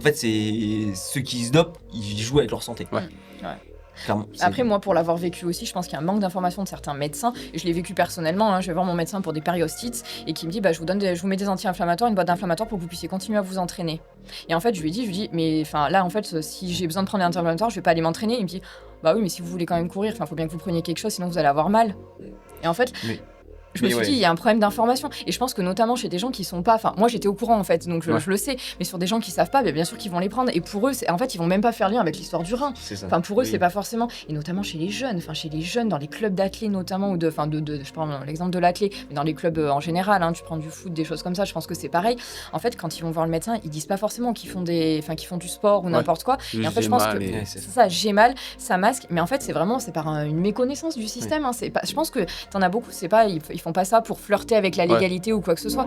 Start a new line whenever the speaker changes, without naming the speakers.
fait, c'est ceux qui se dopent, ils jouent avec leur santé.
Ouais.
Clairement.
Après, moi, pour l'avoir vécu aussi, je pense qu'il y a un manque d'information de certains médecins. Et je l'ai vécu personnellement. Je vais voir mon médecin pour des périostites et qui me dit je vous mets des anti-inflammatoires, une boîte d'inflammatoires pour que vous puissiez continuer à vous entraîner. Et en fait, je lui dis, mais enfin là, en fait, si j'ai besoin de prendre des anti-inflammatoires, je vais pas aller m'entraîner. Il me dit, bah oui, mais si vous voulez quand même courir, faut bien que vous preniez quelque chose, sinon vous allez avoir mal. Et en fait, je me suis dit, il y a un problème d'information. Et je pense que notamment chez des gens qui sont pas... Enfin, moi, j'étais au courant, en fait, donc je le sais. Mais sur des gens qui savent pas, bien sûr qu'ils vont les prendre. Et pour eux, en fait, ils vont même pas faire lien avec l'histoire du rein.
C'est ça.
Enfin, pour eux, c'est pas forcément... Et notamment chez les jeunes. Enfin, chez les jeunes, dans les clubs d'athlé, notamment, ou je prends l'exemple de l'athlé, mais dans les clubs en général, tu prends du foot, des choses comme ça, je pense que c'est pareil. En fait, quand ils vont voir le médecin, ils disent pas forcément qu'ils font du sport ou n'importe quoi. Et en fait, je pense que c'est ça, j'ai mal, ça masque. Mais en fait, c'est par une méconnaissance du système. Je pense que t'en as beaucoup, c'est pas... Ils font pas ça pour flirter avec la légalité ou quoi que ce soit.